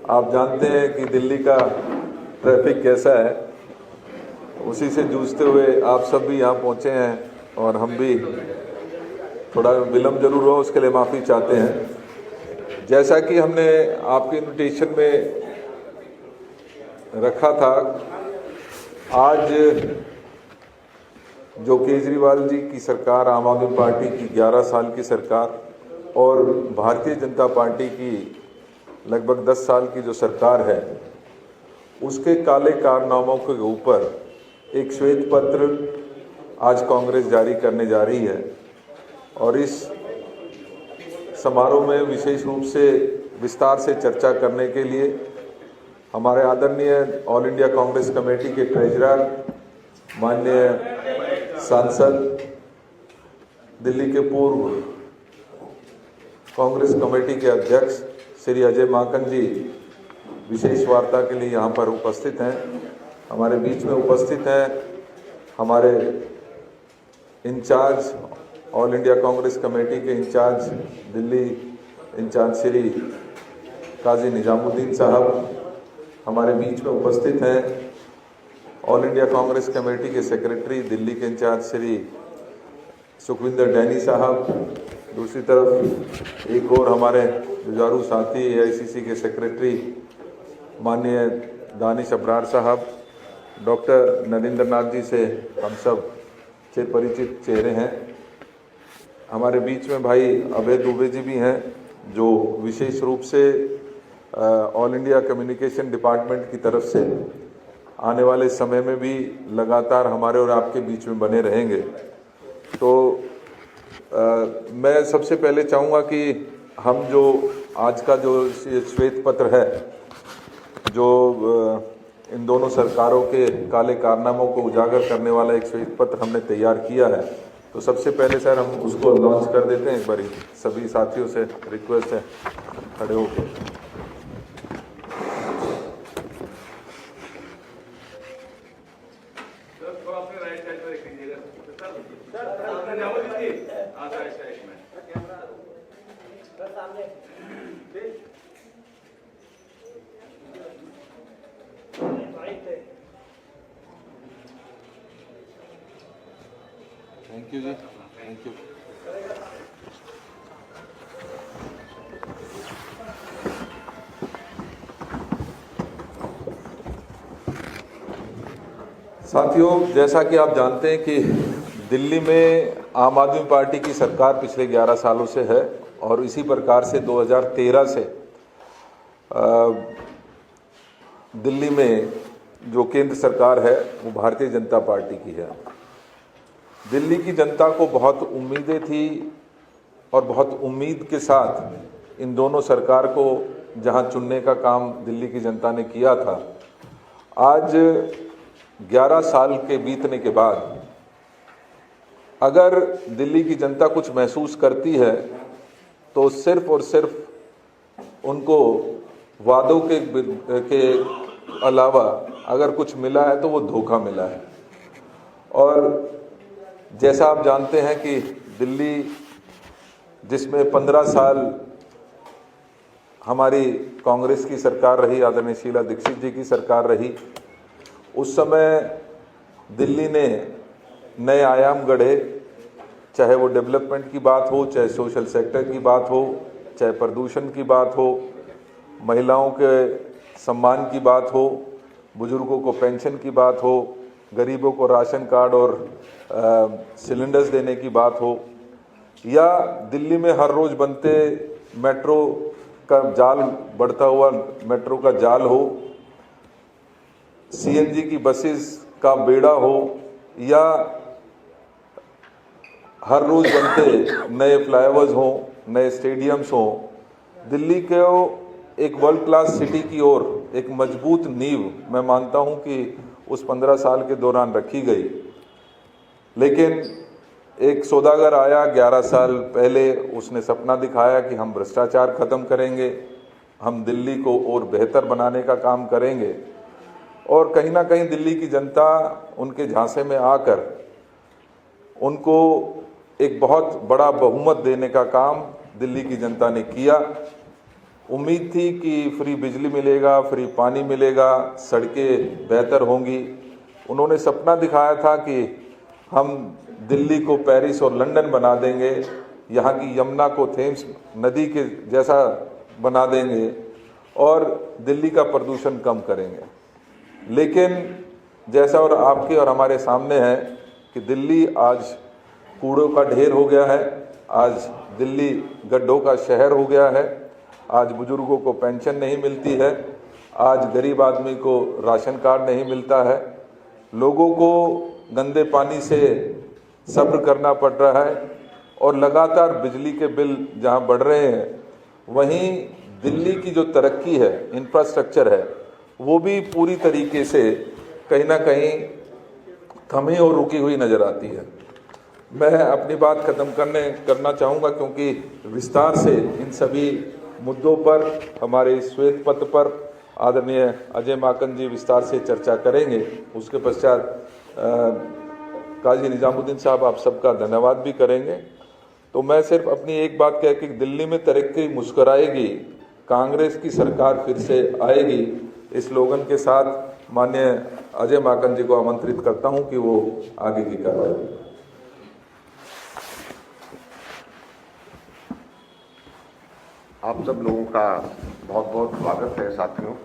आप जानते हैं कि दिल्ली का ट्रैफिक कैसा है, उसी से जूझते हुए आप सब भी यहाँ पहुँचे हैं और हम भी थोड़ा विलम्ब जरूर हुआ, उसके लिए माफ़ी चाहते हैं। जैसा कि हमने आपके इनविटेशन में रखा था, आज जो केजरीवाल जी की सरकार, आम आदमी पार्टी की 11 साल की सरकार और भारतीय जनता पार्टी की लगभग 10 साल की जो सरकार है, उसके काले कारनामों के ऊपर एक श्वेत पत्र आज कांग्रेस जारी करने जा रही है। और इस समारोह में विशेष रूप से विस्तार से चर्चा करने के लिए हमारे आदरणीय ऑल इंडिया कांग्रेस कमेटी के ट्रेजरर, माननीय सांसद, दिल्ली के पूर्व कांग्रेस कमेटी के अध्यक्ष श्री अजय माकन जी विशेष वार्ता के लिए यहाँ पर उपस्थित हैं। हमारे बीच में उपस्थित हैं हमारे incharge, All India Congress Committee के इंचार्ज, दिल्ली इंचार्ज श्री काजी निजामुद्दीन साहब हमारे बीच में उपस्थित हैं। ऑल इंडिया कांग्रेस कमेटी के सेक्रेटरी, दिल्ली के इंचार्ज श्री सुखविंदर डैनी साहब। दूसरी तरफ एक और हमारे जुझारू साथी AICC के सेक्रेटरी माननीय दानिश अब्रार साहब, डॉक्टर नरेंद्र नाथ जी से हम सब से परिचित चेहरे हैं। हमारे बीच में भाई अभय दुबे जी भी हैं, जो विशेष रूप से ऑल इंडिया कम्युनिकेशन डिपार्टमेंट की तरफ से आने वाले समय में भी लगातार हमारे और आपके बीच में बने रहेंगे। तो मैं सबसे पहले चाहूँगा कि हम जो आज का जो श्वेत पत्र है, जो इन दोनों सरकारों के काले कारनामों को उजागर करने वाला एक श्वेत पत्र हमने तैयार किया है, तो सबसे पहले सर हम उसको लॉन्च कर देते हैं। एक बारी सभी साथियों से रिक्वेस्ट है खड़े होकर। थैंक यू जी, थैंक यू। साथियों, जैसा कि आप जानते हैं कि दिल्ली में आम आदमी पार्टी की सरकार पिछले 11 सालों से है और इसी प्रकार से 2013 से दिल्ली में जो केंद्र सरकार है वो भारतीय जनता पार्टी की है। दिल्ली की जनता को बहुत उम्मीदें थी और बहुत उम्मीद के साथ इन दोनों सरकार को जहां चुनने का काम दिल्ली की जनता ने किया था, आज 11 साल के बीतने के बाद अगर दिल्ली की जनता कुछ महसूस करती है तो सिर्फ और सिर्फ उनको वादों के अलावा अगर कुछ मिला है तो वो धोखा मिला है। और जैसा आप जानते हैं कि दिल्ली, जिसमें 15 साल हमारी कांग्रेस की सरकार रही, आदरणीय शीला दीक्षित जी की सरकार रही, उस समय दिल्ली ने नए आयाम गढ़े, चाहे वो डेवलपमेंट की बात हो, चाहे सोशल सेक्टर की बात हो, चाहे प्रदूषण की बात हो, महिलाओं के सम्मान की बात हो, बुजुर्गों को पेंशन की बात हो, गरीबों को राशन कार्ड और सिलेंडर्स देने की बात हो, या दिल्ली में हर रोज बनते मेट्रो का जाल, बढ़ता हुआ मेट्रो का जाल हो, CNG की बसेस का बेड़ा हो, या हर रोज बनते नए फ्लाईओवर्स हों, नए स्टेडियम्स हों। दिल्ली के एक वर्ल्ड क्लास सिटी की ओर एक मजबूत नींव मैं मानता हूं कि उस 15 साल के दौरान रखी गई। लेकिन एक सौदागर आया 11 साल पहले, उसने सपना दिखाया कि हम भ्रष्टाचार खत्म करेंगे, हम दिल्ली को और बेहतर बनाने का काम करेंगे। और कहीं ना कहीं दिल्ली की जनता उनके झांसे में आकर उनको एक बहुत बड़ा बहुमत देने का काम दिल्ली की जनता ने किया। उम्मीद थी कि फ्री बिजली मिलेगा, फ्री पानी मिलेगा, सड़कें बेहतर होंगी। उन्होंने सपना दिखाया था कि हम दिल्ली को पेरिस और लंदन बना देंगे, यहाँ की यमुना को थेम्स नदी के जैसा बना देंगे और दिल्ली का प्रदूषण कम करेंगे। लेकिन जैसा और आपके और हमारे सामने है कि दिल्ली आज कूड़ों का ढेर हो गया है, आज दिल्ली गड्ढों का शहर हो गया है, आज बुजुर्गों को पेंशन नहीं मिलती है, आज गरीब आदमी को राशन कार्ड नहीं मिलता है, लोगों को गंदे पानी से सब्र करना पड़ रहा है और लगातार बिजली के बिल जहां बढ़ रहे हैं, वहीं दिल्ली की जो तरक्की है, इंफ्रास्ट्रक्चर है, वो भी पूरी तरीके से कहीं ना कहीं थमी और रुकी हुई नजर आती है। मैं अपनी बात खत्म करना चाहूँगा क्योंकि विस्तार से इन सभी मुद्दों पर हमारे श्वेत पत्र पर आदरणीय अजय माकन जी विस्तार से चर्चा करेंगे। उसके पश्चात काजी निजामुद्दीन साहब आप सबका धन्यवाद भी करेंगे। तो मैं सिर्फ अपनी एक बात कह कि दिल्ली में तरक्की मुस्कुराएगी, कांग्रेस की सरकार फिर से आएगी, इस स्लोगन के साथ माननीय अजय माकन जी को आमंत्रित करता हूं कि वो आगे की कार्रवाई। आप सब लोगों का बहुत बहुत स्वागत है साथियों।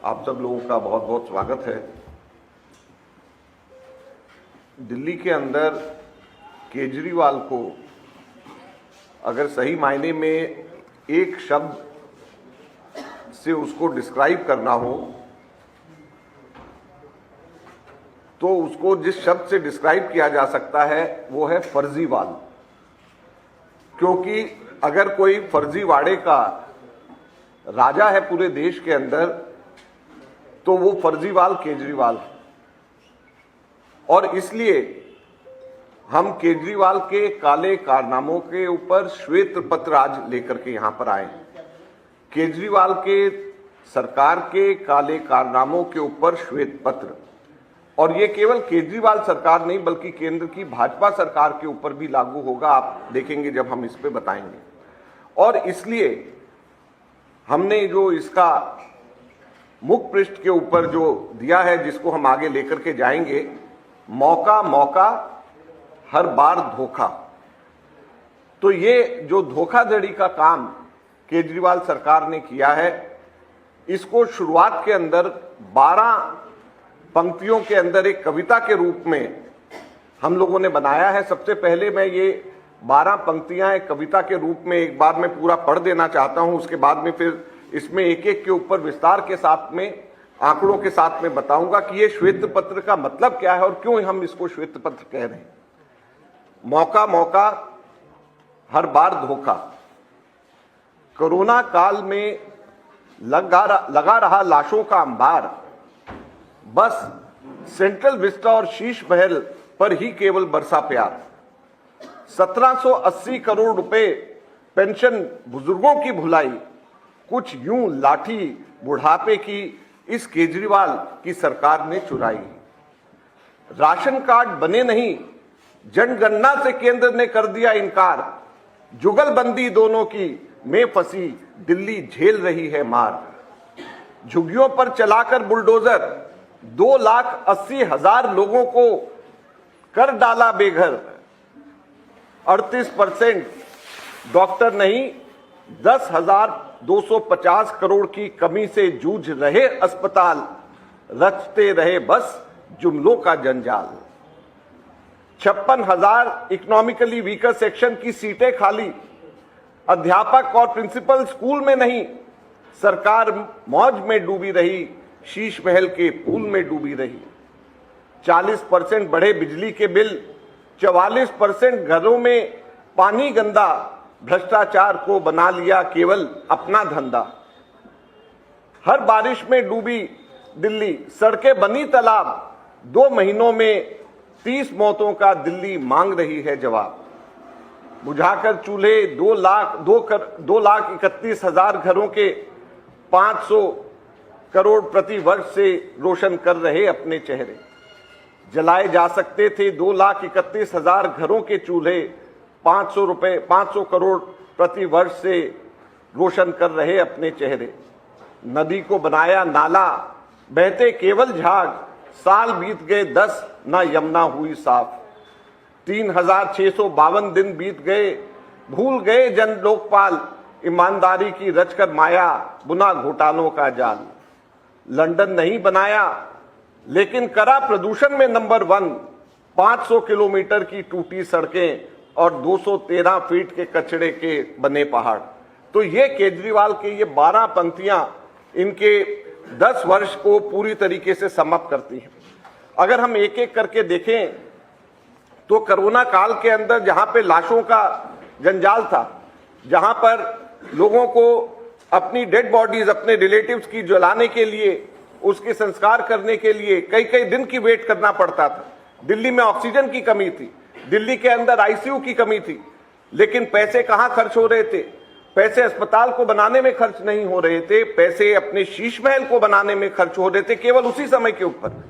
आप सब लोगों का बहुत बहुत स्वागत है। दिल्ली के अंदर केजरीवाल को अगर सही मायने में एक शब्द से उसको डिस्क्राइब करना हो तो उसको जिस शब्द से डिस्क्राइब किया जा सकता है वो है फर्जीवाल। क्योंकि अगर कोई फर्जीवाड़े का राजा है पूरे देश के अंदर तो वो फर्जीवाल केजरीवाल है। और इसलिए हम केजरीवाल के काले कारनामों के ऊपर श्वेत पत्र आज लेकर के यहां पर आए। केजरीवाल के सरकार के काले कारनामों के ऊपर श्वेत पत्र, और ये केवल केजरीवाल सरकार नहीं बल्कि केंद्र की भाजपा सरकार के ऊपर भी लागू होगा। आप देखेंगे जब हम इस पे बताएंगे। और इसलिए हमने जो इसका मुख पृष्ठ के ऊपर जो दिया है, जिसको हम आगे लेकर के जाएंगे, मौका मौका हर बार धोखा। तो ये जो धोखाधड़ी का काम केजरीवाल सरकार ने किया है, इसको शुरुआत के अंदर 12 पंक्तियों के अंदर एक कविता के रूप में हम लोगों ने बनाया है। सबसे पहले मैं ये 12 पंक्तियां एक कविता के रूप में एक बार मैं पूरा पढ़ देना चाहता हूं। उसके बाद में फिर इसमें एक एक के ऊपर विस्तार के साथ में आंकड़ों के साथ में बताऊंगा कि ये श्वेत पत्र का मतलब क्या है और क्यों हम इसको श्वेत पत्र कह रहे हैं। मौका मौका हर बार धोखा। कोरोना काल में लगा रहा लाशों का अंबार, बस सेंट्रल विस्टा और शीश महल पर ही केवल बरसा प्यार। 1780 करोड़ रुपए पेंशन बुजुर्गों की भुलाई, कुछ यूं लाठी बुढ़ापे की इस केजरीवाल की सरकार ने चुराई। राशन कार्ड बने नहीं, जनगणना से केंद्र ने कर दिया इनकार। जुगलबंदी दोनों की में फंसी दिल्ली झेल रही है मार। झुग्गियों पर चलाकर बुलडोजर 2,80,000 लोगों को कर डाला बेघर। 38% डॉक्टर नहीं, 10,250 करोड़ की कमी से जूझ रहे अस्पताल। रचते रहे बस जुमलों का जंजाल। 56,000 इकोनॉमिकली वीकर सेक्शन की सीटें खाली। अध्यापक और प्रिंसिपल स्कूल में नहीं, सरकार मौज में डूबी रही, शीश महल के पूल में डूबी रही। 40% बढ़े बिजली के बिल, 44% घरों में पानी गंदा। भ्रष्टाचार को बना लिया केवल अपना धंधा। हर बारिश में डूबी दिल्ली, सड़कें बनी तालाब। 2 महीनों में 30 मौतों का दिल्ली मांग रही है जवाब। बुझाकर चूल्हे 2,31,000 घरों के 500 करोड़ प्रति वर्ष से रोशन कर रहे अपने चेहरे। जलाए जा सकते थे। 2,31,000 घरों के चूल्हे 500 करोड़ प्रति वर्ष से रोशन कर रहे अपने चेहरे। नदी को बनाया नाला, बहते केवल झाग, साल बीत गए 10, ना यमुना हुई साफ। 3,652 दिन बीत गए, भूल गए जन लोकपाल, ईमानदारी की रचकर माया, बुना घोटालों का जाल। लंदन नहीं बनाया लेकिन करा प्रदूषण में नंबर 1, 500 किलोमीटर की टूटी सड़कें और 213 फीट के कचड़े के बने पहाड़। तो ये केजरीवाल के ये 12 पंक्तियां इनके 10 वर्ष को पूरी तरीके से समाप्त करती हैं। अगर हम एक एक करके देखें तो कोरोना काल के अंदर जहां पे लाशों का जंजाल था, जहां पर लोगों को अपनी डेड बॉडीज अपने रिलेटिव्स की जलाने के लिए, उसके संस्कार करने के लिए कई कई दिन की वेट करना पड़ता था। दिल्ली में ऑक्सीजन की कमी थी, दिल्ली के अंदर आईसीयू की कमी थी, लेकिन पैसे कहां खर्च हो रहे थे? पैसे अस्पताल को बनाने में खर्च नहीं हो रहे थे, पैसे अपने शीश महल को बनाने में खर्च हो रहे थे, केवल उसी समय के ऊपर।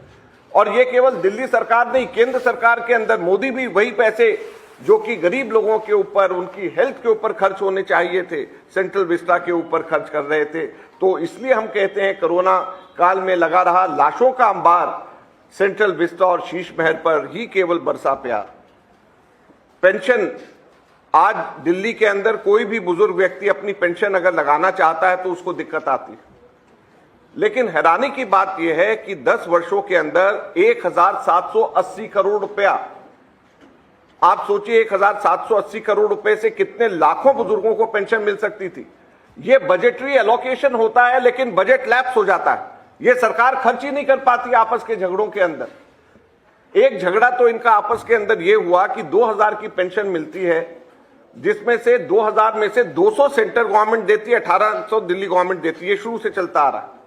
और ये केवल दिल्ली सरकार नहीं, केंद्र सरकार के अंदर मोदी भी वही पैसे जो कि गरीब लोगों के ऊपर, उनकी हेल्थ के ऊपर खर्च होने चाहिए थे, सेंट्रल विस्टा के ऊपर खर्च कर रहे थे। तो इसलिए हम कहते हैं कोरोना काल में लगा रहा लाशों का अंबार सेंट्रल विस्टा और शीश महल पर ही केवल बरसा प्यार। पेंशन, आज दिल्ली के अंदर कोई भी बुजुर्ग व्यक्ति अपनी पेंशन अगर लगाना चाहता है तो उसको दिक्कत आती है। लेकिन हैरानी की बात यह है कि 10 वर्षों के अंदर 1,780 करोड़ रुपया, आप सोचिए 1,780 करोड़ रुपए से कितने लाखों बुजुर्गों को पेंशन मिल सकती थी। यह बजटरी एलोकेशन होता है लेकिन बजट लैप्स हो जाता है। यह सरकार खर्च ही नहीं कर पाती आपस के झगड़ों के अंदर। एक झगड़ा तो इनका आपस के अंदर यह हुआ कि 2,000 की पेंशन मिलती है, जिसमें से 2,000 में से 200 सेंट्रल गवर्नमेंट देती है, 1,800 दिल्ली गवर्नमेंट देती है। शुरू से चलता आ रहा है।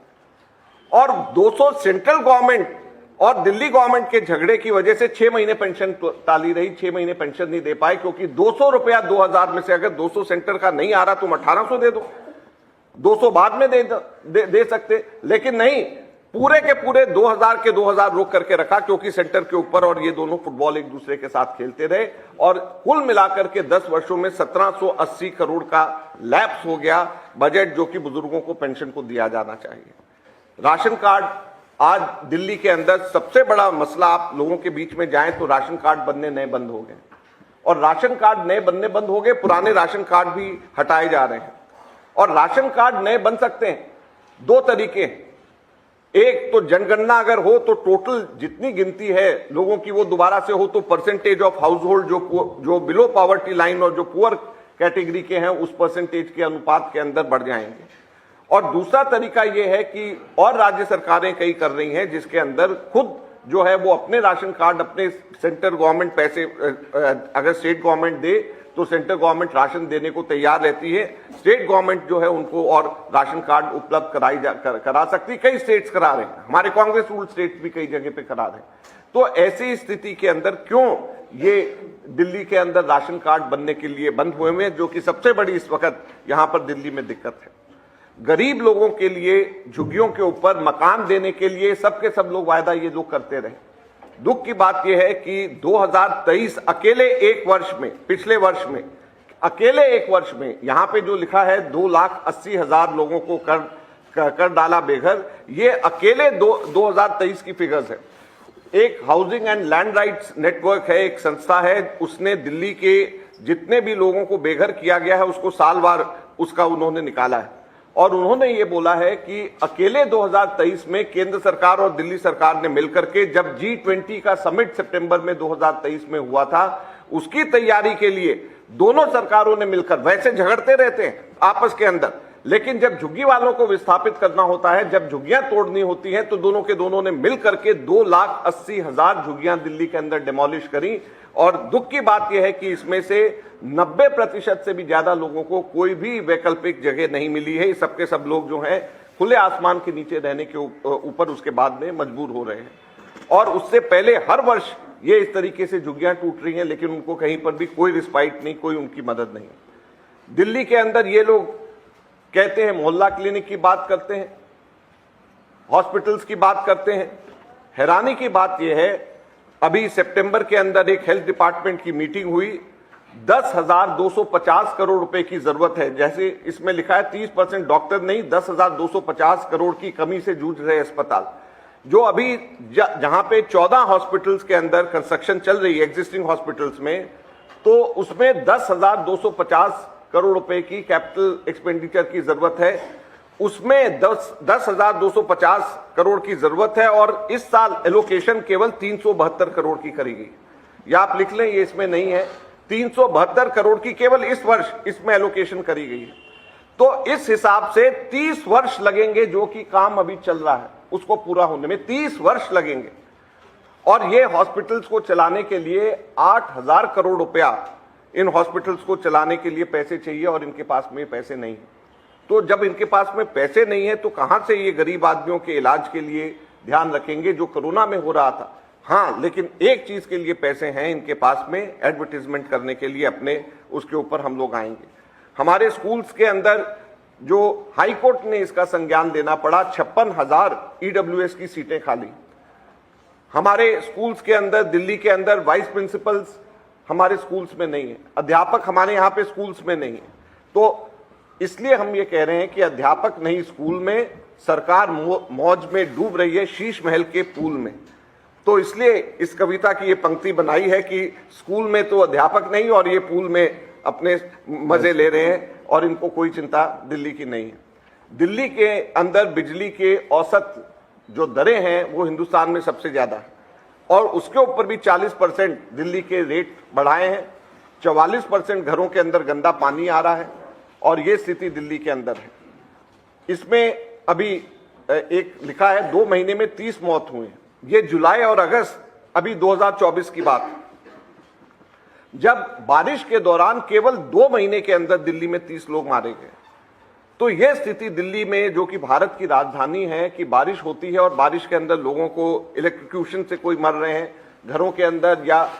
और 200 सेंट्रल गवर्नमेंट और दिल्ली गवर्नमेंट के झगड़े की वजह से 6 महीने पेंशन टाली रही, 6 महीने पेंशन नहीं दे पाए, क्योंकि 200 रुपया 2,000 में से अगर 200 सेंटर का नहीं आ रहा तुम 1,800 दे दो, 200 बाद में दे सकते, लेकिन नहीं, पूरे के पूरे 2,000 के 2,000 रोक करके रखा, क्योंकि सेंटर के ऊपर और ये दोनों फुटबॉल एक दूसरे के साथ खेलते रहे। और कुल मिलाकर के 10 वर्षों में 1,780 करोड़ का लैप्स हो गया बजट, जो कि बुजुर्गों को पेंशन को दिया जाना चाहिए। राशन कार्ड, आज दिल्ली के अंदर सबसे बड़ा मसला, आप लोगों के बीच में जाएं तो राशन कार्ड बनने नए बंद हो गए, और राशन कार्ड नए बनने बंद हो गए, पुराने राशन कार्ड भी हटाए जा रहे हैं। और राशन कार्ड नए बन सकते हैं 2 तरीके। एक तो जनगणना अगर हो तो टोटल जितनी गिनती है लोगों की वो दोबारा से हो, तो परसेंटेज ऑफ हाउस होल्ड जो बिलो पॉवर्टी लाइन और जो पुअर कैटेगरी के हैं उस परसेंटेज के अनुपात के अंदर बढ़ जाएंगे। और दूसरा तरीका यह है कि और राज्य सरकारें कई कर रही हैं, जिसके अंदर खुद जो है वो अपने राशन कार्ड, अपने सेंट्रल गवर्नमेंट पैसे, अगर स्टेट गवर्नमेंट दे तो सेंट्रल गवर्नमेंट राशन देने को तैयार रहती है, स्टेट गवर्नमेंट जो है उनको और राशन कार्ड उपलब्ध करा सकती। कई स्टेट्स करा रहे हैं, हमारे कांग्रेस रूल स्टेट्स भी कई जगह पे करा रहे हैं। तो ऐसी स्थिति के अंदर क्यों ये दिल्ली के अंदर राशन कार्ड बनने के लिए बंद हुए हैं, जो कि सबसे बड़ी इस वक्त यहां पर दिल्ली में दिक्कत है। गरीब लोगों के लिए झुग्गियों के ऊपर मकान देने के लिए सबके सब लोग वायदा ये लोग करते रहे। दुख की बात यह है कि 2023 अकेले एक वर्ष में, पिछले वर्ष में अकेले एक वर्ष में यहां पे जो लिखा है 2,80,000 लोगों को कर डाला बेघर, ये अकेले 2023 की फिगर्स है। एक housing and land rights network है, एक संस्था है, उसने दिल्ली के जितने भी लोगों को बेघर किया गया है उसको सालवार उसका उन्होंने निकाला है। और उन्होंने ये बोला है कि अकेले 2023 में केंद्र सरकार और दिल्ली सरकार ने मिलकर के, जब G20 का समिट सितंबर में 2023 में हुआ था, उसकी तैयारी के लिए दोनों सरकारों ने मिलकर, वैसे झगड़ते रहते हैं आपस के अंदर, लेकिन जब झुग्गी वालों को विस्थापित करना होता है, जब झुग्गियां तोड़नी होती हैं, तो दोनों के दोनों ने मिलकर के 2,80,000 झुग्गियां दिल्ली के अंदर डिमोलिश करी। और दुख की बात यह है कि इसमें से 90% से भी ज्यादा लोगों को कोई भी वैकल्पिक जगह नहीं मिली है। सबके सब लोग जो हैं खुले आसमान के नीचे रहने के ऊपर उसके बाद में मजबूर हो रहे हैं। और उससे पहले हर वर्ष ये इस तरीके से झुग्गियां टूट रही हैं, लेकिन उनको कहीं पर भी कोई रिस्पाइट नहीं, कोई उनकी मदद नहीं। दिल्ली के अंदर ये लोग कहते हैं, मोहल्ला क्लिनिक की बात करते हैं, हॉस्पिटल्स की बात करते हैं। हैरानी की बात यह है अभी सितंबर के अंदर एक हेल्थ डिपार्टमेंट की मीटिंग हुई, 10,250 करोड़ रुपए की जरूरत है। जैसे इसमें लिखा है 30% डॉक्टर नहीं, 10,250 करोड़ की कमी से जूझ रहे अस्पताल। जो अभी जहां पे 14 हॉस्पिटल्स के अंदर कंस्ट्रक्शन चल रही है एग्जिस्टिंग हॉस्पिटल्स में, तो उसमें 10,250 करोड़ रुपए की कैपिटल एक्सपेंडिचर की जरूरत है। उसमें 10,250 करोड़ की जरूरत है और इस साल एलोकेशन केवल 372 करोड़ की करी गई। या आप लिख लें, ये इसमें नहीं है, 372 करोड़ की केवल इस वर्ष इसमें एलोकेशन करी गई है। तो इस हिसाब से 30 वर्ष लगेंगे, जो कि काम अभी चल रहा है उसको पूरा होने में 30 वर्ष लगेंगे। और ये हॉस्पिटल्स को चलाने के लिए 8,000 करोड़ रुपया इन हॉस्पिटल्स को चलाने के लिए पैसे चाहिए और इनके पास में पैसे नहीं है। तो जब इनके पास में पैसे नहीं है तो कहां से ये गरीब आदमियों के इलाज के लिए ध्यान रखेंगे, जो कोरोना में हो रहा था। हाँ, लेकिन एक चीज के लिए पैसे हैं इनके पास में, एडवर्टीजमेंट करने के लिए अपने, उसके ऊपर हम लोग आएंगे। हमारे स्कूल्स के अंदर जो हाई कोर्ट ने इसका संज्ञान लेना पड़ा, 56,000 ईडब्ल्यूएस की सीटें खाली। हमारे स्कूल्स के अंदर, दिल्ली के अंदर वाइस प्रिंसिपल्स हमारे स्कूल्स में नहीं है, अध्यापक हमारे यहाँ पे स्कूल्स में नहीं है। तो इसलिए हम ये कह रहे हैं कि अध्यापक नहीं स्कूल में, सरकार मौज में डूब रही है शीश महल के पूल में। तो इसलिए इस कविता की ये पंक्ति बनाई है कि स्कूल में तो अध्यापक नहीं और ये पूल में अपने मजे ले रहे हैं और इनको कोई चिंता दिल्ली की नहीं है। दिल्ली के अंदर बिजली के औसत जो दरें हैं वो हिंदुस्तान में सबसे ज्यादा है और उसके ऊपर भी 40% दिल्ली के रेट बढ़ाए हैं। 44% घरों के अंदर गंदा पानी आ रहा है और ये स्थिति दिल्ली के अंदर है। इसमें अभी एक लिखा है 2 महीने में 30 मौत हुए। ये जुलाई और अगस्त अभी 2024 की बात है, जब बारिश के दौरान केवल 2 महीने के अंदर दिल्ली में 30 लोग मारे गए। तो यह स्थिति दिल्ली में, जो कि भारत की राजधानी है, कि बारिश होती है और बारिश के अंदर लोगों को इलेक्ट्रोक्यूशन से कोई मर रहे हैं घरों के अंदर, या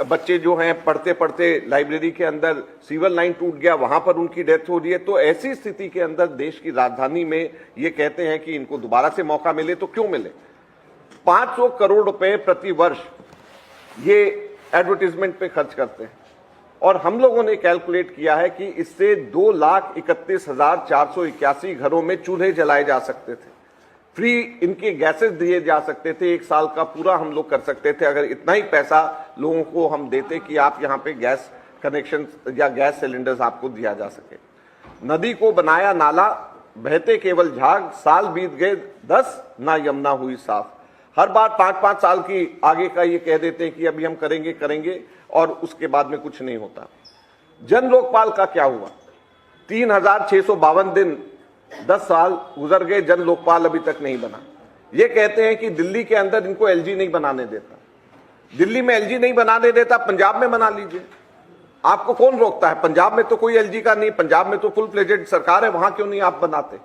बच्चे जो हैं पढ़ते पढ़ते लाइब्रेरी के अंदर सीवर लाइन टूट गया, वहां पर उनकी डेथ हो रही है। तो ऐसी स्थिति के अंदर देश की राजधानी में ये कहते हैं कि इनको दोबारा से मौका मिले, तो क्यों मिले। 500 करोड़ रुपए प्रति वर्ष ये एडवर्टीजमेंट पे खर्च करते हैं और हम लोगों ने कैलकुलेट किया है कि इससे 2,31,481 घरों में चूल्हे जलाए जा सकते थे, फ्री इनके गैसेस दिए जा सकते थे, 1 साल का पूरा हम लोग कर सकते थे अगर इतना ही पैसा लोगों को हम देते कि आप यहाँ पे गैस कनेक्शन या गैस सिलेंडर्स आपको दिया जा सके। नदी को बनाया नाला, बहते केवल झाग, साल बीत गए 10, ना यमुना हुई साफ। हर बार 5-5 साल की आगे का ये कह देते हैं कि अभी हम करेंगे करेंगे और उसके बाद में कुछ नहीं होता। जन लोकपाल का क्या हुआ? 3,652 दिन, 10 साल गुजर गए, जन लोकपाल अभी तक नहीं बना। ये कहते हैं कि दिल्ली के अंदर इनको एलजी नहीं बनाने देता। दिल्ली में एलजी नहीं बनाने देता, पंजाब में बना लीजिए, आपको कौन रोकता है? पंजाब में तो कोई एलजी का नहीं, पंजाब में तो फुल फ्लेजेड सरकार है, वहां क्यों नहीं आप बनाते?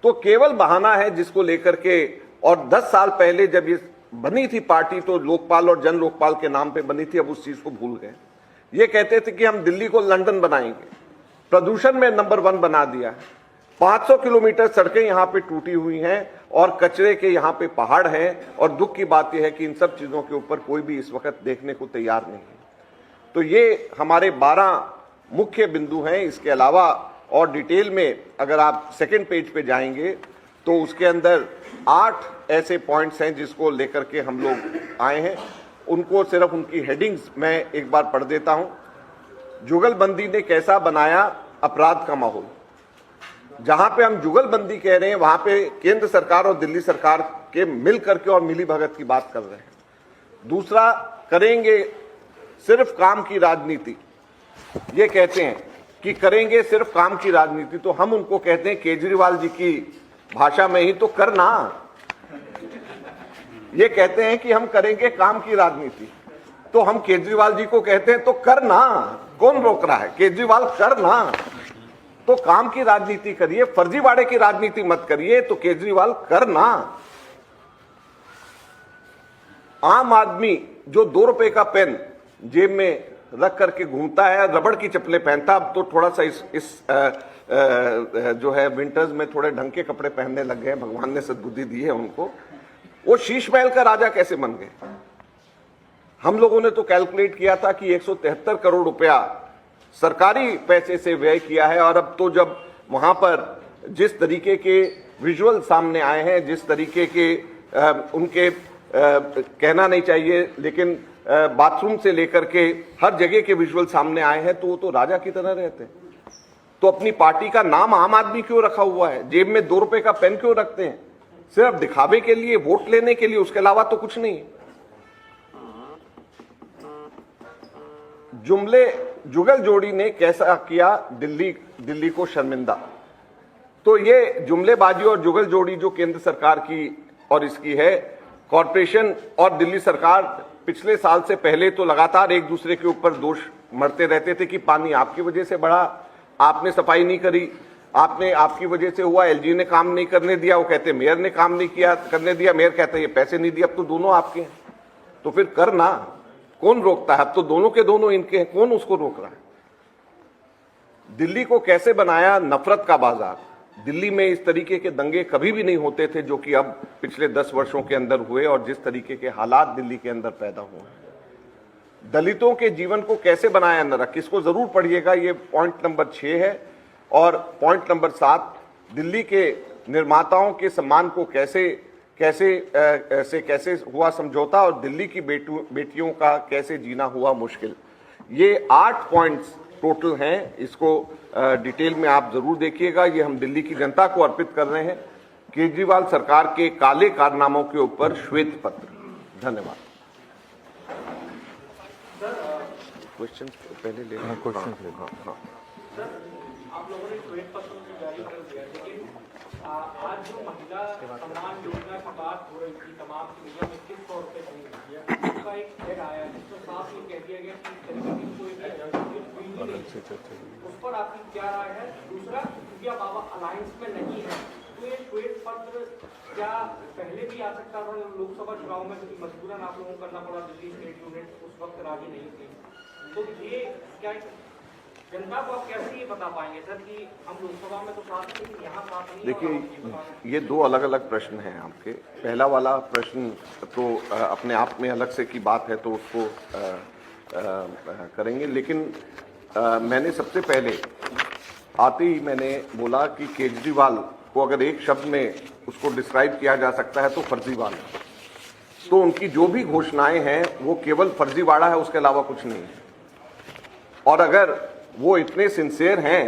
तो केवल बहाना है जिसको लेकर के। और 10 साल पहले जब ये बनी थी पार्टी तो लोकपाल और जन लोकपाल के नाम पे बनी थी, अब उस चीज को भूल गए। ये कहते थे कि हम दिल्ली को लंदन बनाएंगे, प्रदूषण में नंबर 1 बना दिया है। 500 किलोमीटर सड़कें यहाँ पे टूटी हुई हैं और कचरे के यहाँ पे पहाड़ हैं और दुख की बात यह है कि इन सब चीजों के ऊपर कोई भी इस वक्त देखने को तैयार नहीं है। तो ये हमारे 12 मुख्य बिंदु हैं। इसके अलावा और डिटेल में अगर आप सेकेंड पेज पे जाएंगे तो उसके अंदर 8 ऐसे पॉइंट्स हैं जिसको लेकर के हम लोग आए हैं। उनको सिर्फ उनकी हेडिंग्स मैं एक बार पढ़ देता हूं। जुगलबंदी ने कैसा बनाया अपराध का माहौल। जहां पे हम जुगलबंदी कह रहे हैं वहां पे केंद्र सरकार और दिल्ली सरकार के मिल करके और मिली भगत की बात कर रहे हैं। दूसरा, करेंगे सिर्फ काम की राजनीति। ये कहते हैं कि करेंगे सिर्फ काम की राजनीति, तो हम उनको कहते हैं केजरीवाल जी की भाषा में ही तो करना। ये कहते हैं कि हम करेंगे काम की राजनीति, तो हम केजरीवाल जी को कहते हैं तो करना, कौन रोक रहा है? केजरीवाल करना, तो काम की राजनीति करिए, फर्जीवाड़े की राजनीति मत करिए। तो केजरीवाल करना। आम आदमी जो 2 रुपए का पेन जेब में रख करके घूमता है, रबड़ की चप्पलें पहनता, अब तो थोड़ा सा इस जो है विंटर्स में थोड़े ढंग के कपड़े पहनने लग गए, भगवान ने सद्बुद्धि दी है उनको। वो शीश महल का राजा कैसे बन गए? हम लोगों ने तो कैलकुलेट किया था कि 173 करोड़ रुपया सरकारी पैसे से व्यय किया है, और अब तो जब वहां पर जिस तरीके के विजुअल सामने आए हैं, जिस तरीके के उनके कहना नहीं चाहिए लेकिन बाथरूम से लेकर के हर जगह के विजुअल सामने आए हैं, तो वो तो राजा की तरह रहते हैं। तो अपनी पार्टी का नाम आम आदमी क्यों रखा हुआ है? जेब में 2 रुपए का पेन क्यों रखते हैं? सिर्फ दिखावे के लिए, वोट लेने के लिए, उसके अलावा तो कुछ नहीं। जुगल जोड़ी ने कैसा किया दिल्ली को शर्मिंदा। तो ये जुमलेबाजी और जुगल जोड़ी जो केंद्र सरकार की और इसकी है, कॉरपोरेशन और दिल्ली सरकार पिछले साल से पहले तो लगातार एक दूसरे के ऊपर दोष मरते रहते थे कि पानी आपकी वजह से बढ़ा, आपने सफाई नहीं करी, आपकी वजह से हुआ, एलजी ने काम नहीं करने दिया, वो कहते मेयर ने काम नहीं किया करने दिया, मेयर कहते ये पैसे नहीं दिए। अब तो दोनों आपके हैं, तो फिर करना कौन रोकता है? अब तो दोनों के दोनों इनके हैं, कौन उसको रोक रहा है? दिल्ली को कैसे बनाया नफरत का बाजार। दिल्ली में इस तरीके के दंगे कभी भी नहीं होते थे जो कि अब पिछले 10 वर्षों के अंदर हुए, और जिस तरीके के हालात दिल्ली के अंदर पैदा हुए। दलितों के जीवन को कैसे बनाया नरक, इसको जरूर पढ़िएगा, ये पॉइंट नंबर 6 है। और पॉइंट नंबर 7, दिल्ली के निर्माताओं के सम्मान को कैसे हुआ समझौता, और दिल्ली की बेटियों का कैसे जीना हुआ मुश्किल। ये 8 पॉइंट्स टोटल हैं, इसको डिटेल में आप जरूर देखिएगा। ये हम दिल्ली की जनता को अर्पित कर रहे हैं, केजरीवाल सरकार के काले कारनामों के ऊपर श्वेत पत्र। धन्यवाद। क्वेश्चन पहले ले क्वेश्चन हाँ। आप लोगों ने श्वेत पत्र से जारी कर दिया, लेकिन आज जो महिला सम्मान योजना की बात हो रही थी, तमाम चीजों में 2100 रुपए नहीं दिया, उसका एक हेड आया जिसमें साफ ये कह दिया गया कि इस तरीके की कोई उस पर आपकी क्या राय है? दूसरा, क्योंकि आप अलायंस में नहीं है, तो ये श्वेत पत्र क्या पहले भी आ सकता था लोकसभा चुनाव में, क्योंकि मजबूरन आप लोगों को करना पड़ा, दिल्ली स्टेट यूनिट उस वक्त राजी नहीं थी, तो ये क्या जनता को आप कैसे ये बता पाएंगे सर कि हम लोकसभा में तो साथ हैं लेकिन यहाँ साथ नहीं? देखिए, ये 2 अलग अलग प्रश्न हैं आपके। पहला वाला प्रश्न तो अपने आप में अलग से की बात है, तो उसको करेंगे, लेकिन मैंने सबसे पहले आते ही मैंने बोला कि केजरीवाल को अगर एक शब्द में उसको डिस्क्राइब किया जा सकता है तो फर्जीवाल है। तो उनकी जो भी घोषणाएं हैं वो केवल फर्जीवाड़ा है, उसके अलावा कुछ नहीं है। और अगर वो इतने सिंसियर हैं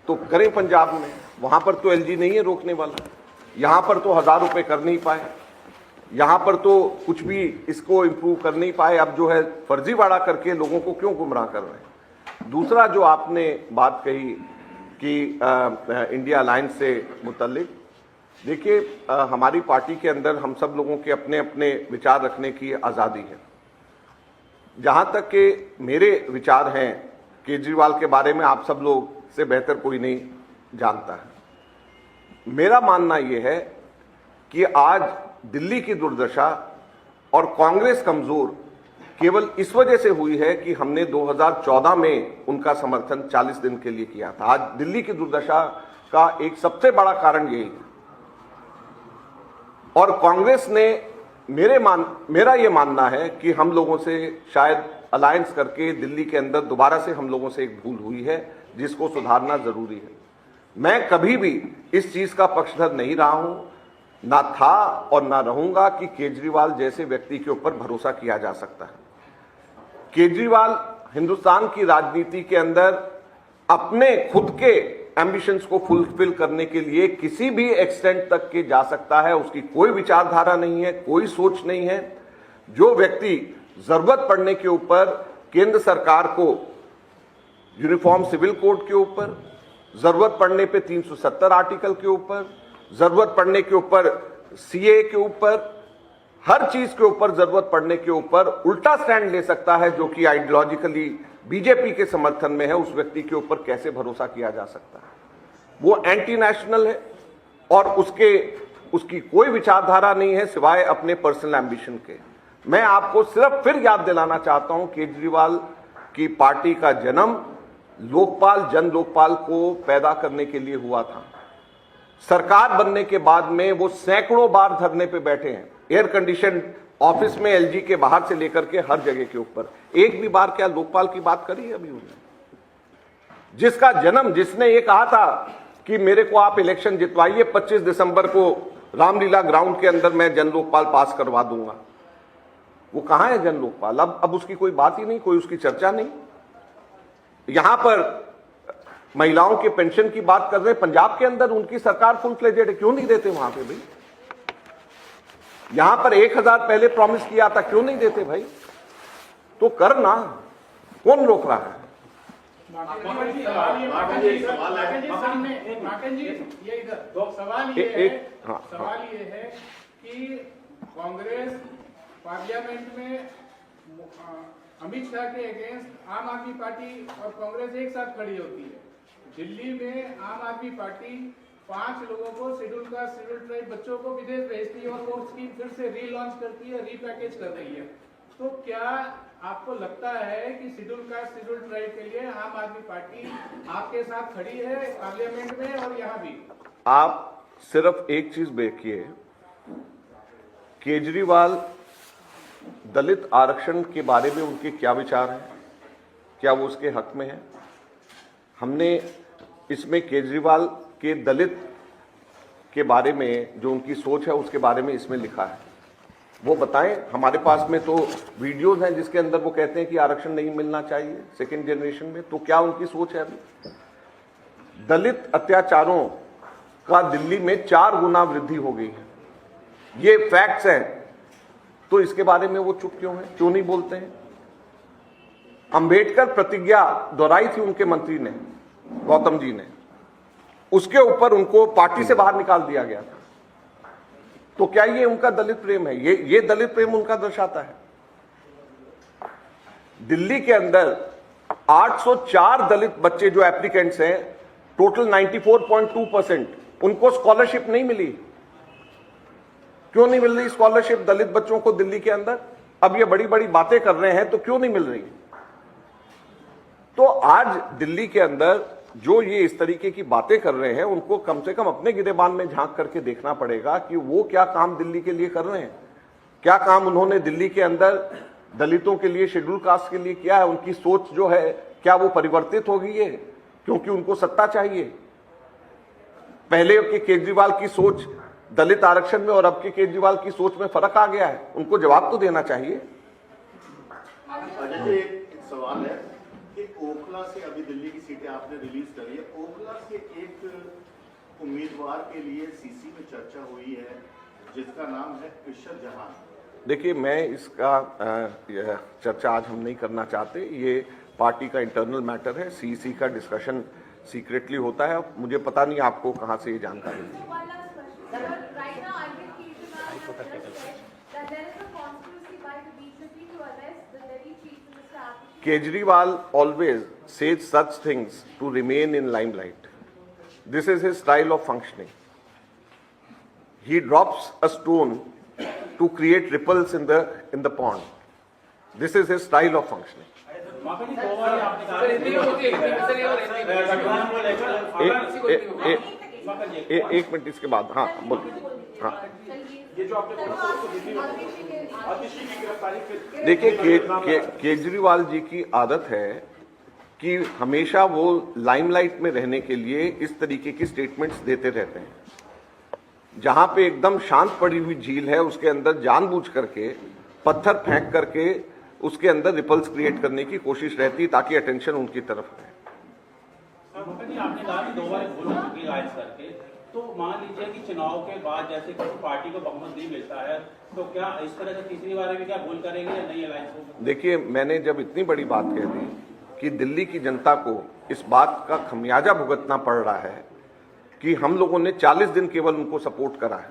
तो करें पंजाब में, वहां पर तो एलजी नहीं है रोकने वाला, यहां पर तो 1000 रुपए कर नहीं पाए, यहां पर तो कुछ भी इसको इंप्रूव कर नहीं पाए। अब जो है फर्जीवाड़ा करके लोगों को क्यों गुमराह कर रहे हैं? दूसरा जो आपने बात कही कि इंडिया अलायंस से मुतल्लिक, देखिए हमारी पार्टी के अंदर हम सब लोगों के अपने अपने विचार रखने की आज़ादी है। जहां तक के मेरे विचार हैं केजरीवाल के बारे में, आप सब लोग से बेहतर कोई नहीं जानता है। मेरा मानना यह है कि आज दिल्ली की दुर्दशा और कांग्रेस कमजोर केवल इस वजह से हुई है कि हमने 2014 में उनका समर्थन 40 दिन के लिए किया था। आज दिल्ली की दुर्दशा का एक सबसे बड़ा कारण यही है। और कांग्रेस ने मेरा यह मानना है कि हम लोगों से शायद अलायंस करके दिल्ली के अंदर दोबारा से हम लोगों से एक भूल हुई है जिसको सुधारना जरूरी है। मैं कभी भी इस चीज का पक्षधर नहीं रहा हूं, ना था और ना रहूंगा कि केजरीवाल जैसे व्यक्ति के ऊपर भरोसा किया जा सकता है। केजरीवाल हिंदुस्तान की राजनीति के अंदर अपने खुद के एम्बिशंस को फुलफिल करने के लिए किसी भी एक्सटेंट तक के जा सकता है। उसकी कोई विचारधारा नहीं है, कोई सोच नहीं है। जो व्यक्ति जरूरत पड़ने के ऊपर केंद्र सरकार को यूनिफॉर्म सिविल कोड के ऊपर, जरूरत पड़ने पे 370 आर्टिकल के ऊपर, जरूरत पड़ने के ऊपर सीए के ऊपर, हर चीज के ऊपर जरूरत पड़ने के ऊपर उल्टा स्टैंड ले सकता है जो कि आइडियोलॉजिकली बीजेपी के समर्थन में है, उस व्यक्ति के ऊपर कैसे भरोसा किया जा सकता है? वो एंटी नेशनल है और उसकी कोई विचारधारा नहीं है सिवाय अपने पर्सनल एम्बिशन के। मैं आपको सिर्फ फिर याद दिलाना चाहता हूं, केजरीवाल की पार्टी का जन्म लोकपाल जन लोकपाल को पैदा करने के लिए हुआ था। सरकार बनने के बाद में वो सैकड़ों बार धरने पे बैठे हैं। एयर कंडीशन ऑफिस में एलजी के बाहर से लेकर के हर जगह के ऊपर एक भी बार क्या लोकपाल की बात करी है अभी उन्होंने? जिसका जन्म, जिसने ये कहा था कि मेरे को आप इलेक्शन जितवाइए, 25 दिसंबर को रामलीला ग्राउंड के अंदर मैं जन लोकपाल पास करवा दूंगा, वो कहां है जन लोकपाल? अब उसकी कोई बात ही नहीं, कोई उसकी चर्चा नहीं। यहां पर महिलाओं के पेंशन की बात कर रहे हैं, पंजाब के अंदर उनकी सरकार फुल फ्लेजेड है, क्यों नहीं देते वहां पे भाई? यहां पर 1000 पहले प्रॉमिस किया था, क्यों नहीं देते भाई? तो करना, कौन रोक रहा है? सवाल ये है कि कांग्रेस पार्लियामेंट में अमित शाह के अगेंस्ट आम आदमी पार्टी और कांग्रेस एक साथ खड़ी होती है। दिल्ली में आम आदमी पार्टी 5 लोगों को शेड्यूल कास्ट, शेड्यूल ट्राइब बच्चों को विदेश भेजती है और वो स्कीम फिर से रीलॉन्च करती है, रीपैकेज कर रही है। तो क्या आपको लगता है कि शेड्यूल कास्ट, शेड्यूल ट्राइब के लिए आम आदमी पार्टी आपके साथ खड़ी है पार्लियामेंट में और यहाँ भी? आप सिर्फ एक चीज देखिए, केजरीवाल दलित आरक्षण के बारे में उनके क्या विचार हैं, क्या वो उसके हक में है? हमने इसमें केजरीवाल के दलित के बारे में जो उनकी सोच है उसके बारे में इसमें लिखा है, वो बताएं। हमारे पास में तो वीडियोस हैं जिसके अंदर वो कहते हैं कि आरक्षण नहीं मिलना चाहिए सेकेंड जनरेशन में, तो क्या उनकी सोच है अभी? दलित अत्याचारों का दिल्ली में 4 गुना वृद्धि हो गई है, ये फैक्ट्स हैं। तो इसके बारे में वो चुप क्यों है, क्यों नहीं बोलते हैं? अंबेडकर प्रतिज्ञा दोहराई थी उनके मंत्री ने, गौतम जी ने, उसके ऊपर उनको पार्टी से बाहर निकाल दिया गया था। तो क्या ये उनका दलित प्रेम है? ये दलित प्रेम उनका दर्शाता है। दिल्ली के अंदर 804 दलित बच्चे जो एप्लीकेंट्स हैं, टोटल 94.2%, उनको स्कॉलरशिप नहीं मिली। क्यों नहीं मिल रही स्कॉलरशिप दलित बच्चों को दिल्ली के अंदर? अब ये बड़ी बड़ी बातें कर रहे हैं तो क्यों नहीं मिल रही? तो आज दिल्ली के अंदर जो ये इस तरीके की बातें कर रहे हैं, उनको कम से कम अपने गिरेबान में झांक करके देखना पड़ेगा कि वो क्या काम दिल्ली के लिए कर रहे हैं, क्या काम उन्होंने दिल्ली के अंदर दलितों के लिए, शेड्यूल कास्ट के लिए किया है। उनकी सोच जो है क्या वो परिवर्तित हो गई है क्योंकि उनको सत्ता चाहिए? पहले के केजरीवाल की सोच दलित आरक्षण में और अब के केजरीवाल की सोच में फर्क आ गया है, उनको जवाब तो देना चाहिए। अजय जी, एक सवाल है कि ओखला से अभी दिल्ली की सीटें आपने रिलीज करी है, ओखला से एक उम्मीदवार के लिए सीसी में चर्चा हुई है जिसका नाम है इशरत जहां। देखिए, मैं इसका चर्चा आज हम नहीं करना चाहते, ये पार्टी का इंटरनल मैटर है। सीसी का डिस्कशन सीक्रेटली होता है, मुझे पता नहीं आपको कहां से ये जानकारी मिली। Kejriwal always says such things to remain in limelight. This is his style of functioning. He drops a stone to create ripples in the pond. This is his style of functioning. एक minute इसके बाद, हाँ बोलिए। हाँ, देखिए, केजरीवाल जी की आदत है कि हमेशा वो लाइमलाइट में रहने के लिए इस तरीके की स्टेटमेंट्स देते रहते हैं। जहां पे एकदम शांत पड़ी हुई झील है, उसके अंदर जानबूझ करके पत्थर फेंक करके उसके अंदर रिपल्स क्रिएट करने की कोशिश रहती ताकि अटेंशन उनकी तरफ रहे। आपने कहा कि 2 बार भूल हो चुकी है करके, तो मान लीजिए कि चुनाव के बाद जैसे किसी पार्टी को बहुमत नहीं मिलता है, तो क्या इस तरह से तीसरी बार भी क्या भूल करेंगे या नई अलायंस होगी? देखिए, मैंने जब इतनी बड़ी बात कह दी कि दिल्ली की जनता को इस बात का खमियाजा भुगतना पड़ रहा है कि हम लोगों ने 40 दिन केवल उनको सपोर्ट करा है,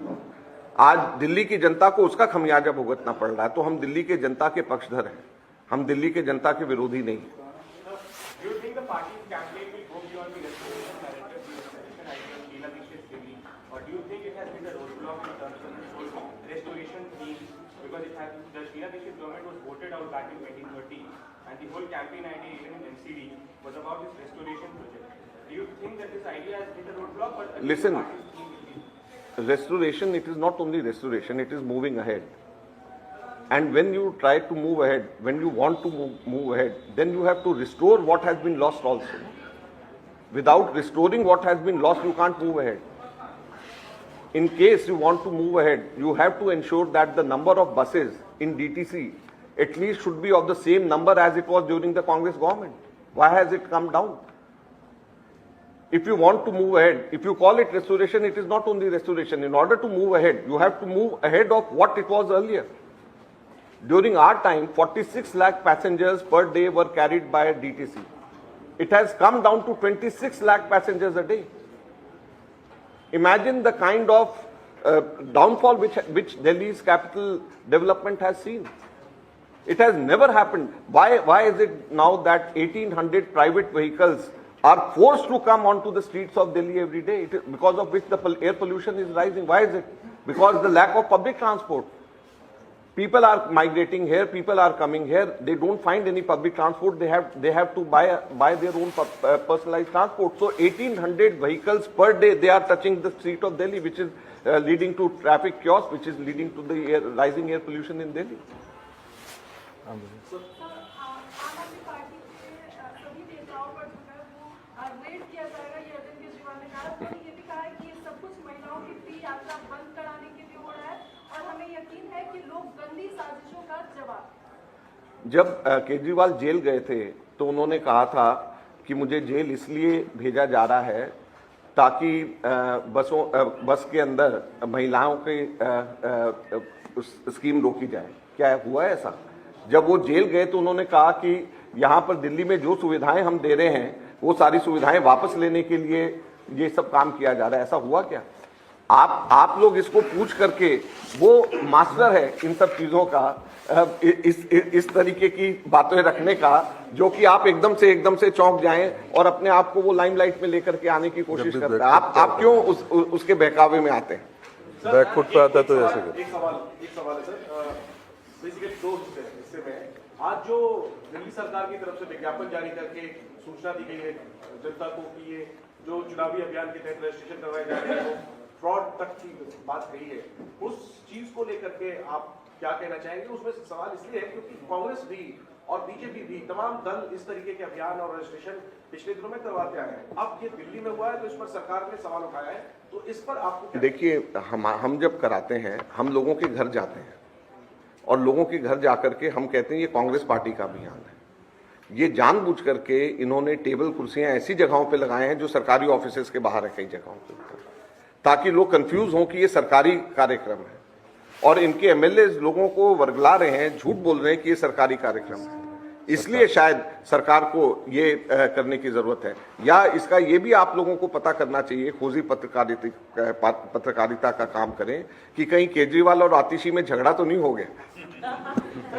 आज दिल्ली की जनता को उसका खमियाजा भुगतना पड़ रहा है, तो हम दिल्ली के जनता के पक्षधर हैं, हम दिल्ली के जनता के विरोधी नहीं हैं। Because it has, the Sheila Dikshit government was voted out back in 2013, and the whole campaign idea, even in NCD, was about this restoration project. Do you think that this idea has hit a roadblock? But listen, restoration, it is not only restoration, it is moving ahead. And when you try to move ahead, when you want to move ahead, then you have to restore what has been lost also. Without restoring what has been lost, you can't move ahead. In case you want to move ahead, you have to ensure that the number of buses in DTC at least should be of the same number as it was during the Congress government. Why has it come down? If you want to move ahead, if you call it restoration, it is not only restoration. In order to move ahead, you have to move ahead of what it was earlier. During our time, 46 lakh passengers per day were carried by DTC. It has come down to 26 lakh passengers a day. Imagine the kind of downfall which Delhi's capital development has seen. It has never happened. Why is it now that 1800 private vehicles are forced to come onto the streets of Delhi every day? It is because of which the air pollution is rising. Why is it? Because the lack of public transport. People are migrating here, people are coming here, they don't find any public transport, they have to buy their own personalized transport. So 1800 vehicles per day, they are touching the street of Delhi, which is leading to traffic chaos, which is leading to the rising air pollution in Delhi. आम आदमी party के सभी नेताओं पर जो है वो red किया जाएगा, ये अरविंद केजरीवाल ने कहा। उन्होंने ये भी कहा है कि ये सब कुछ महिलाओं की फ्री यात्रा बंद कराने के लिए हो रहा है और हमें यकीन है कि लोग गंदी साजिशों का जवाब। जब केजरीवाल जेल गए थे तो उन्होंने कहा था कि मुझे जेल इसलिए भेजा जा रहा है ताकि बस के अंदर महिलाओं की स्कीम रोकी जाए। क्या हुआ ऐसा? जब वो जेल गए तो उन्होंने कहा कि यहाँ पर दिल्ली में जो सुविधाएं हम दे रहे हैं वो सारी सुविधाएं वापस लेने के लिए ये सब काम किया जा रहा है। ऐसा हुआ क्या? आप लोग इसको पूछ करके, वो मास्टर है इन सब चीजों का, इस तरीके की बातें रखने का, जो कि आप एकदम से चौंक जाएं और अपने आप को वो लाइमलाइट में लेकर के आने की कोशिश करता है। आप क्यों उसके बहकावे में आते हैं? बैकफुट पे आता तो ऐसे एक सवाल है सर, बेसिकली दो हिस्से में। आज जो दिल्ली सरकार की तरफ से विज्ञापन जारी करके सूचना दी गई है जनता को कि ये जो चुनावी अभियान के तहत रजिस्ट्रेशन करवाए जा रहे हैं, फ्रॉड तक की बात कही है, उस चीज को लेकर के आप क्या कहना चाहेंगे? उसमें सवाल इसलिए है क्योंकि कांग्रेस भी और बीजेपी भी, तमाम दल इस तरीके के अभियान और रजिस्ट्रेशन पिछले दिनों में करवाते आए हैं। अब ये दिल्ली में हुआ है तो इस पर सरकार ने सवाल उठाया है, तो इस पर आपको देखिए, हम जब कराते हैं, हम लोगों के घर जाते हैं और लोगों के घर जाकर के हम कहते हैं ये कांग्रेस पार्टी का अभियान है। ये जानबूझ करके इन्होंने टेबल कुर्सियां ऐसी जगहों पे लगाए हैं जो सरकारी ऑफिसेज के बाहर है, कई जगहों पे, ताकि लोग कंफ्यूज हों कि ये सरकारी कार्यक्रम है। और इनके एमएलए लोगों को वर्गला रहे हैं, झूठ बोल रहे हैं कि ये सरकारी कार्यक्रम है। इसलिए शायद सरकार को ये करने की जरूरत है, या इसका ये भी आप लोगों को पता करना चाहिए, खोजी पत्रकारिता का काम करें कि कहीं केजरीवाल और आतिशी में झगड़ा तो नहीं हो गया।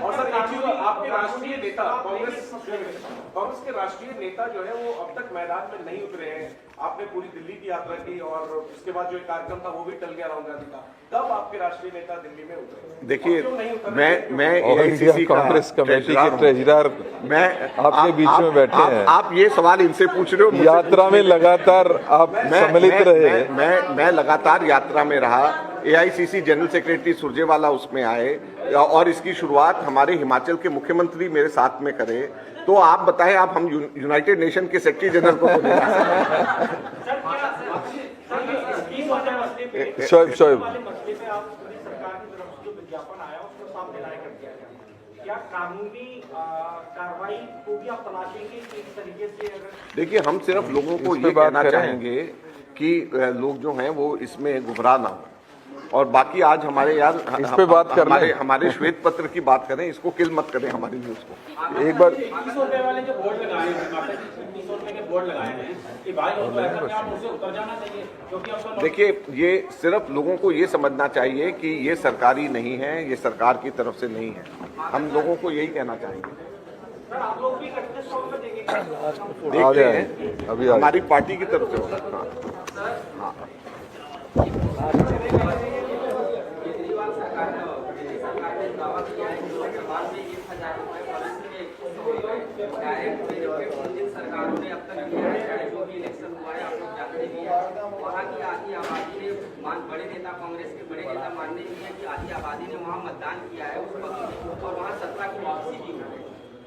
और सर एक चीज, आपके राष्ट्रीय नेता, कांग्रेस के राष्ट्रीय नेता जो है वो अब तक मैदान में नहीं उतरे हैं। आपने पूरी दिल्ली की यात्रा की और इसके बाद जो एक कार्यक्रम था वो भी टल गया राहुल गांधी का। कब आपके राष्ट्रीय नेता दिल्ली में उतरे? देखिए, मैं एआईसीसी कांग्रेस कमेटी के ट्रेजरर, मैं आपके बीच में बैठे हैं। आप ये सवाल इनसे पूछ रहे हो। यात्रा में लगातार आप सम्मिलित रहे। मैं लगातार यात्रा में रहा। एआईसीसी जनरल सेक्रेटरी सुरजेवाला उसमें आए और इसकी शुरुआत हमारे हिमाचल के मुख्यमंत्री मेरे साथ में करे। तो आप बताएं, आप हम यूनाइटेड नेशन के सेक्रेटरी जनरल को शोएब क्या कानूनी कार्रवाई को भी आप तलाशेंगे कि इस तरीके से? देखिए, हम सिर्फ लोगों को ये कहना चाहेंगे कि लोग जो हैं वो इसमें गुमराह ना हो, और बाकी आज हमारे यार इस पे बात कर रहे हैं। हमारे श्वेत पत्र की बात करें, इसको किल मत करें हमारी न्यूज को। एक बार 2100 रुपए वाले जो बोर्ड लगाए हैं, 2100 रुपए के बोर्ड लगाए हैं कि भाई उनको ऐसा क्या उसे उतर जाना चाहिए, क्योंकि अब देखिए, ये सिर्फ लोगों को ये समझना चाहिए कि ये सरकारी नहीं है, ये सरकार की तरफ से नहीं है। हम लोगों को यही कहना चाहेंगे। सर आप लोग भी कटने शॉट में देंगे? देखते हैं, अभी हमारी पार्टी की तरफ से होगा। सरकारों ने अब तक किया है, जो भी इलेक्शन हुआ है आप लोग जानते भी हैं, वहाँ की आधी आबादी ने बड़े नेता, कांग्रेस के बड़े नेता मानने भी है कि आधी आबादी ने वहाँ मतदान किया है उस वक्त और वहाँ सत्ता की वापसी भी हुई है।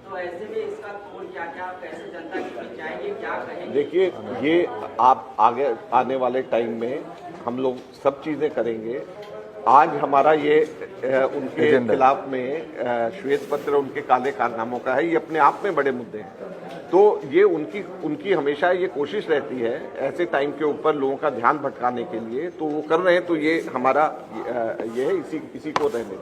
तो ऐसे में इसका तोड़ क्या कैसे जनता के बीच जाएंगे, क्या कहेंगे? देखिए, ये आप आगे आने वाले टाइम में हम लोग सब चीजें करेंगे। आज हमारा ये उनके खिलाफ में श्वेत पत्र उनके काले कारनामों का है, ये अपने आप में बड़े मुद्दे हैं। तो ये उनकी हमेशा ये कोशिश रहती है ऐसे टाइम के ऊपर लोगों का ध्यान भटकाने के लिए, तो वो कर रहे हैं। तो ये हमारा ये है, इसी को रहने दें।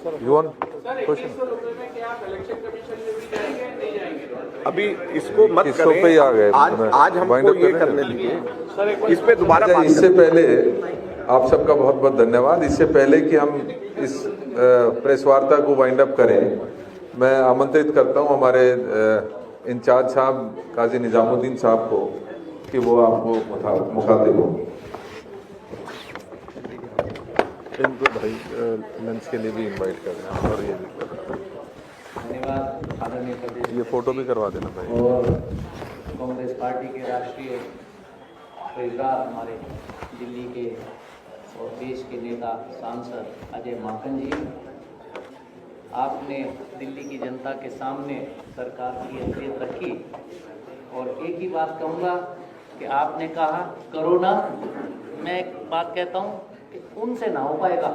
सर 2100 रुपए में क्या आप इलेक्शन कमीशन में भी जाएंगे नहीं जाएंगे? अभी इसको मत करें, पे ही आ गए। आज हमको ये करने लगे, इस पे दोबारा बात इससे पहले आप सबका बहुत बहुत धन्यवाद। इससे पहले कि हम इस प्रेस वार्ता को वाइंड अप करें, मैं आमंत्रित करता हूं हमारे इंचार्ज साहब काजी निजामुद्दीन साहब को कि वो आपको मुखातिब हो। इनको भाई लंच के लिए भी इनवाइट कर रहे हैं और ये भी कर रहे हैं। धन्यवाद आदरणीय प्रदेश। ये फोटो भी करवा देना भाई। और कांग्रेस पार्टी के राष्ट्रीय प्रेसदार हमारे दिल्ली के और देश के नेता सांसद अजय माकन जी, आपने दिल्ली की जनता के सामने सरकार की हैसियत रखी और एक ही बात कहूँगा कि आपने कहा करो ना, मैं एक बात कहता हूँ कि उनसे ना हो पाएगा।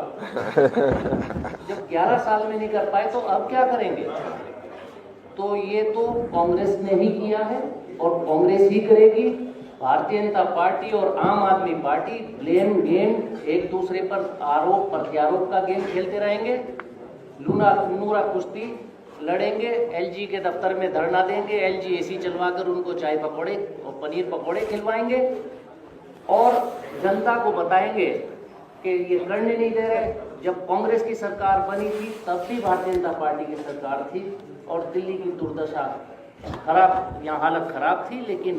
जब 11 साल में नहीं कर पाए तो अब क्या करेंगे? तो ये तो कांग्रेस ने ही किया है और कांग्रेस ही करेगी। भारतीय जनता पार्टी और आम आदमी पार्टी ब्लेम गेम, एक दूसरे पर आरोप प्रत्यारोप का गेम खेलते रहेंगे। नूरा कुश्ती लड़ेंगे, एलजी के दफ्तर में धरना देंगे, एलजी एसी चलवाकर उनको चाय पकौड़े और पनीर पकौड़े खिलवाएंगे और जनता को बताएंगे कि ये करने नहीं दे रहे। जब कांग्रेस की सरकार बनी थी तब भी भारतीय जनता पार्टी की सरकार थी और दिल्ली की दुर्दशा खराब, यहाँ हालत खराब थी, लेकिन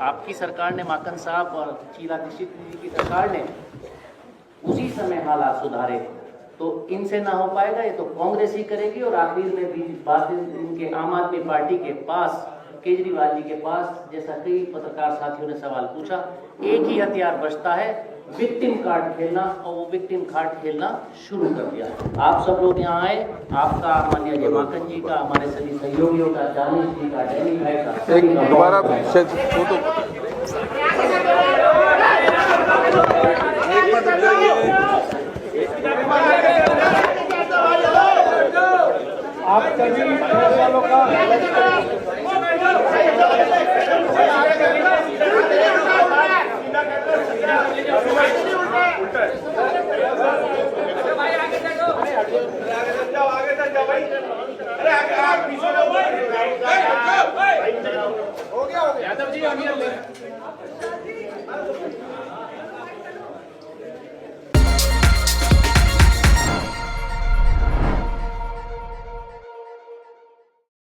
आपकी सरकार ने, माकन साहब और शीला दीक्षित जी की सरकार ने उसी समय हालात सुधारे। तो इनसे ना हो पाएगा, ये तो कांग्रेस ही करेगी। और आखिर में भी बात इनके आम आदमी पार्टी के पास, केजरीवाल जी के पास, जैसा कई पत्रकार साथियों ने सवाल पूछा, एक ही हथियार बचता है, विक्टिम कार्ड खेलना, और वो विक्टिम कार्ड खेलना शुरू कर दिया। आप सब लोग यहाँ आए, आपका, माननीय अजय माकन जी का, हमारे सभी सहयोगियों का, जानिश जी का, डैनी भाई का, एक दोबारा फोटो आप सभी प्रेस वालों का आगे तक जाओ भाई, अरे आप पीछे